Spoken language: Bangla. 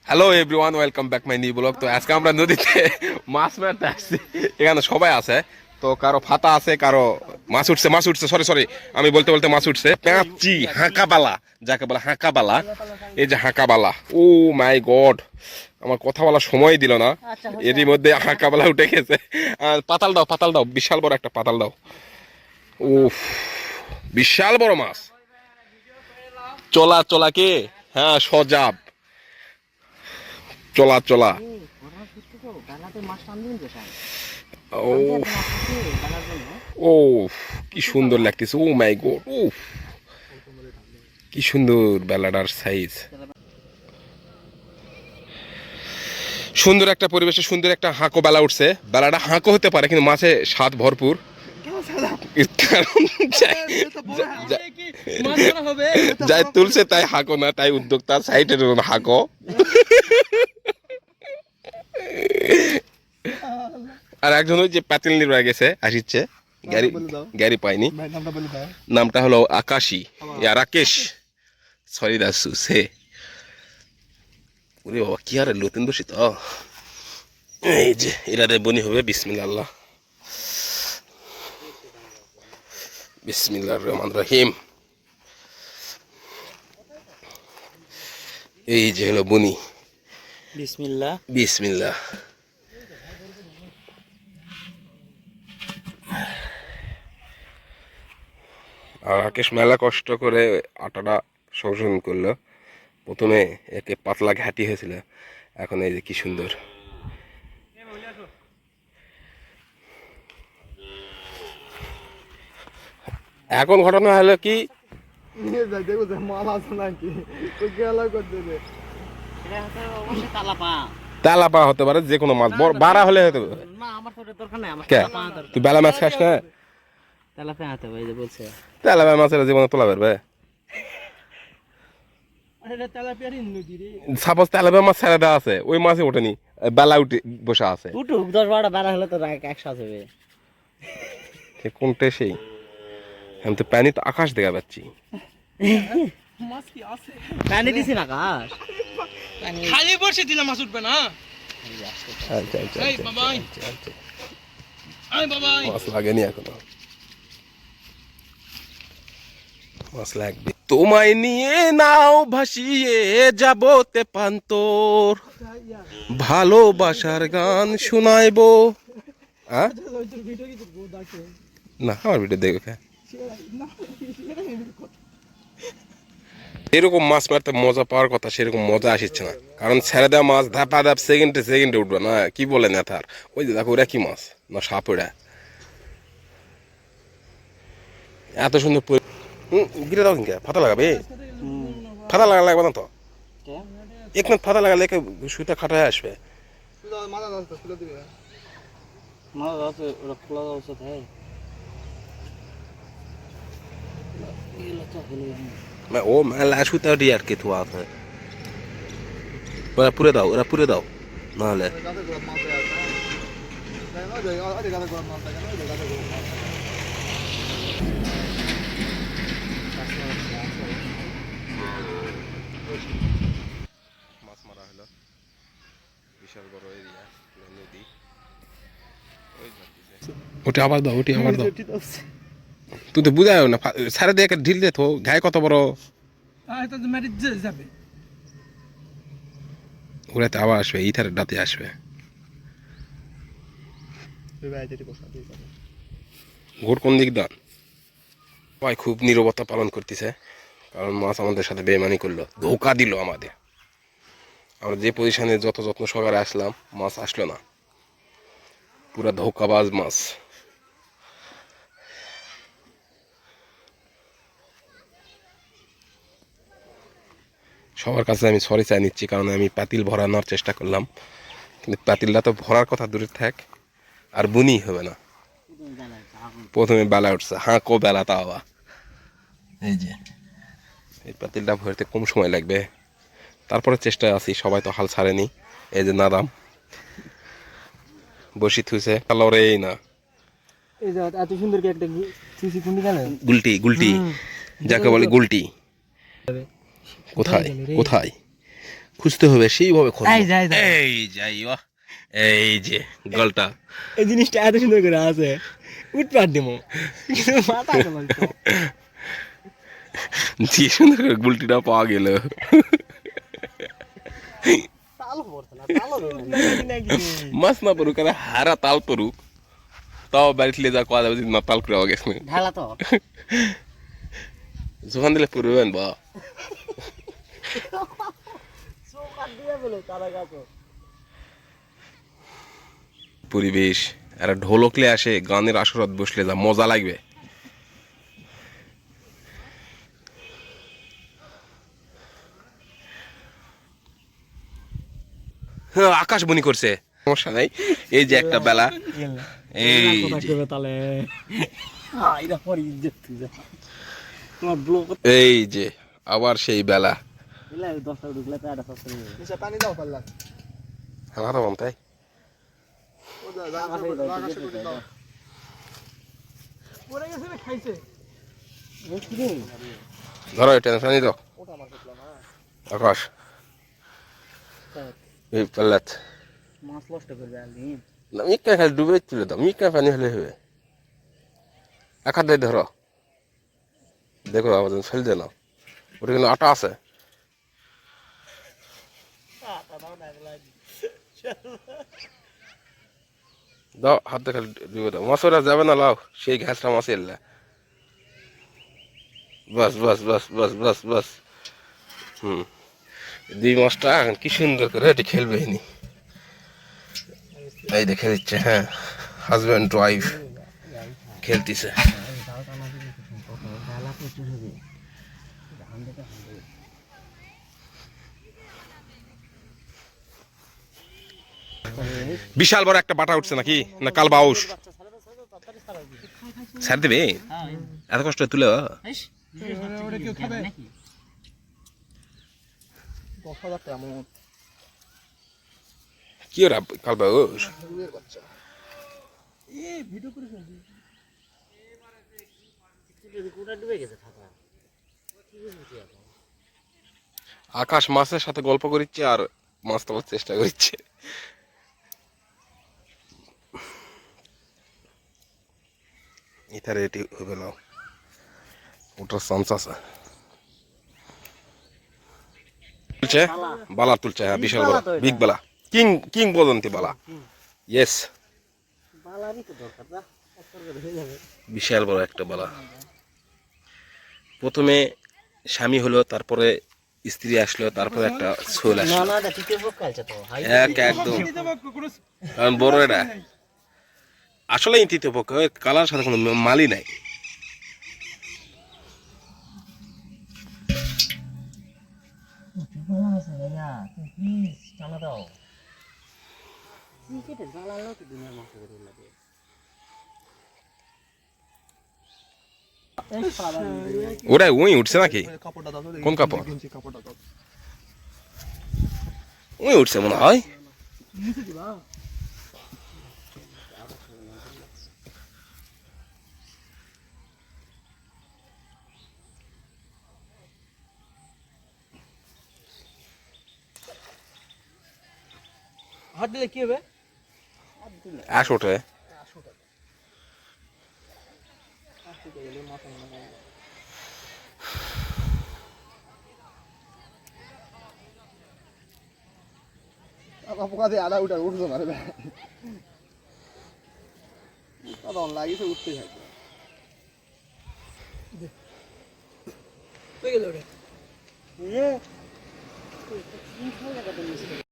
Hello everyone, welcome back my new blog. তো আজকে আমরা নদীতে মাছ মারতে আসছি। এখানে সবাই আছে, তো কারো ফাতা আছে, কারো মাছ উঠছে সরি সরি আমি বলতে বলতে মাছ উঠছে। পেঁচি হাঁকাবালা, যাকে বলে হাঁকাবালা, এই যে হাঁকাবালা। ও মাই গড, আমার কথা বলার সময় দিল না, এরই মধ্যে হাঁকাবালা উঠে গেছে। আর পাতাল দাও, বিশাল বড় একটা পাতাল দাও। উফ, বিশাল বড় মাছ। চলা চলা কে, হ্যাঁ সজাব, চলা চলা। ও ও কি সুন্দর লাগতেছে, ও মাই গড, ও কি সুন্দর বেলাটার সাইজ। সুন্দর একটা পরিবেশে সুন্দর একটা হাঁকো বেলা উঠছে। বেলাটা হাঁকো হতে পারে কিন্তু মাছে স্বাদ ভরপুর। যাই তুলছে তাই হাঁকো না, তাই উদ্যোক্তা সাইটের হাঁকো। আর একজন ওই যে প্যাটেল নিয়ে রয়ে গেছে, আসিচ্ছে, গাড়ি গাড়ি পাইনি। নামটা হলো আকাশী, ইয়া রাকেশ, সরি দাসু সে। ওরে বাবা, কি আর লতুন দোষিত। এই যে এরাদের বনি হবে। বিসমিল্লাহ আল্লাহ, বিসমিল্লাহির রহমানির রহিম। এই যে হলো বনি, বিসমিল্লাহ বিসমিল্লাহ। আর রাকেশ মেলা কষ্ট করে আটাটা সংশোধন করলো। প্রথমে একে পাতলা ঘাটি হয়েছিল, এখন এই যে কি সুন্দর। এখন ঘটনা হলো কি, তেলাপা হতে পারে, যে কোনো মাছ বড় বাড়া হলে হতে পারে। তুই বেলা মাছ খাস না? তেলাপা মাছের জীবনে তোলা পারবে? সাপোজ তেলাপা মাছ ছেড়ে দেওয়া আছে, ওই মাছে ওঠেনি, বেলা উঠে বসে আছে। উঠুক 10-12টা বেলা হলে তো একসাথে হবে। কোনটা সেই? আমি তো পানি তো আকাশ দেখা পাচ্ছি। পানি দিছি না আকাশ, খালি বসে দিলে মাছ উঠবে না। আচ্ছা আচ্ছা এই বাবাই, এই বাবাই, মাছ লাগেনি এখনো, মাছ লাগবে। তোমায় নিয়ে নাও ভাসিয়ে যাব তেপান্তর, ভালোবাসার গান শোনাইবো। না, আমার ভিডিও দেখে এরকম মাছ মারতে মজা পাওয়ার কথা, সেরকম মজা আসছে না। কারণ ছেড়ে দেওয়া মাছ ধাপা ধাপ সেকেন্ডে সেকেন্ডে উঠবে না, কি বলে নেতার। ওই যে দেখো, ওরা কি মাছ না, সাপ ওরা। এত সুন্দর গিরে দাও কিন্তু ফাতা লাগাবে, ফাতা লাগবে না তো। এক মিনিট ফাতা লাগালে সুতা খাটায় আসবে। ও মেলা সুতা দিয়ে আর কি থোয়া আছে। ওরা পুরে দাও, ওরা পুরে দাও, নাহলে মাছ মারা হলো। বিশাল বড় এরিয়া নদী। ওটা আবার দাও, ওটি আবার দাও। তুই তো বুঝাও না, সারা দিয়ে ঢিল দে তো, গায়ে কত বড়। যাবে ওরাতে আবার আসবে, এই ধারে ডাতে আসবে। ঘোর কোন দিক দান ভাই, খুব নীরবতা পালন করতেছে, কারণ মাছ আমাদের সাথে বেইমানি করলো, ধোকা দিল আমাদের। আমরা যে পজিশনে যত যত্ন সহকারে আসলাম, মাছ আসলো না, পুরা ধোকাবাজ মাছ। সবার কাছে আমি সরি চাই নিচ্ছি, কারণ আমি পাতিল ভরানোর চেষ্টা করলাম, কিন্তু পাতিলটা তো ভরার কথা দূরে থাক, আর বুনি হবে না। প্রথমে বেলা উঠছে, হাঁকো বেলা, তা আবার এই যে এই পাতিলটা ভরতে কম সময় লাগবে। তারপরে চেষ্টায় আছি, সবাই তো হাল ছাড়েনি। এই যে নাদাম বসি থুইছে, কালরে এই না এত সুন্দর কি একটা গুলটি, গুলটি যাকে বলে গুলটি। কোথায় কোথায় খুঁজতে হবে সেইভাবে খুঁজবো। এই যে, এই যে। এই যাই বাহ, এই যে গলটা। এই জিনিসটা এত সুন্দর করে আছে উঠপাট দেবো কিন্তু মাথা আছে বলতো যে সুন্দর করে গুলটিটা পাওয়া গেল। তালো পড়ছে না তালো নাকি মাছ না পড়ুক আর হারা তাল পড়ুক, তাও বাড়িতে লিয়ে যা কোয়া যাবে যদি না তাল করে গেছে ঢালা তো যখন দিলে পড়বেন বা। চোখ দিয়ে বলো তারা গাছ পরিবেশ আর ঢোলকলে আসে গানের আসরত বসলে যা মজা লাগবে। হ্যাঁ, আকাশ বনি করছে, সমস্যা নাই। এই যে একটা বেলা, এই যে, তাহলে এরা পরে ইজ্জত তুই যা তোমার ব্লক এই যে আবার সেই বেলা। দিলে 10 টাকা ঢুকলে তো এটা সস্তা নেই নিচে পানি দাও পাল্লা হ্যাঁ তো তাই ও দা আকাশে করে দাও পড়ে গেছে না খাইছে ধরো টেনশনই তো ওটা আমার পেটলা না আকাশ এই পাল্লাত মাছ নষ্ট করবে আলিম না মিকা খালি ডুবে তুলে দাও, মিকা পানি হলে হবে। এক হাত দিয়ে ধরো, দেখো আবার ফেল দে না, ওটা কিন্তু আটা আছে। দাও হাতে খালি ডুবে দাও, মাছ ওরা যাবে না, লাও সেই ঘাসটা মাছ এলে বাস বাস বাস বাস বাস বাস। দুই মাছটা এখন কি সুন্দর করে এটি খেলবে নি, এই দেখে দিচ্ছে। হ্যাঁ, হাজব্যান্ড ওয়াইফ খেলতেছে। বিশাল বড় একটা বাটা উঠছে নাকি না কাল বাউস ছাড় দেবে, এত কষ্ট তুলে ওটা কেউ খাবে 10,000 টাকা মন কি ওরা কাল বাউস। দূরের বাচ্চা এই ভিডিও করে ফেলবি কোটা ডুবে গেছে থাকা আকাশ মাছের সাথে গল্প করছে আর মাছ তোলার চেষ্টা করছে। এটা রেডি হবে না, ওটার চান্স আছে। তুলছে বালা তুলছে, হ্যাঁ বিশাল বালা, বিগ বালা, কিং কিং বদন্তি বালা। ইয়েস, বালারই তো দরকার না হয়ে যাবে বিশাল বড় একটা বালা। প্রথমে স্বামী হলো, তারপরে স্ত্রী আসলো, তারপরে একটা ছোল না আসলো। না এটা তৃতীয় পক্ষ আছে তো হাই একদম, কারণ বড় এটা আসলে তৃতীয় পক্ষ, কালার সাথে কোনো মালই নাই। ভালো আছে ভাইয়া তুমি প্লিজ টানা দাও ক্রিকেটে জ্বালালো তো দুনিয়ার মাছ করে লাগে ওরা ওই উঠছে নাকি, কাপড়টা দাও কোন কাপড়? গেঞ্জি কাপড়টা দাও ওই উঠছে মনে হয়। হাত দিলে কি হবে আশ ওঠে। আবার পোকা দিয়ে আধা উঠা উঠছো না রে ভাই তখন লাগিয়েছে উঠতেই থাকবে হয়ে গেল রে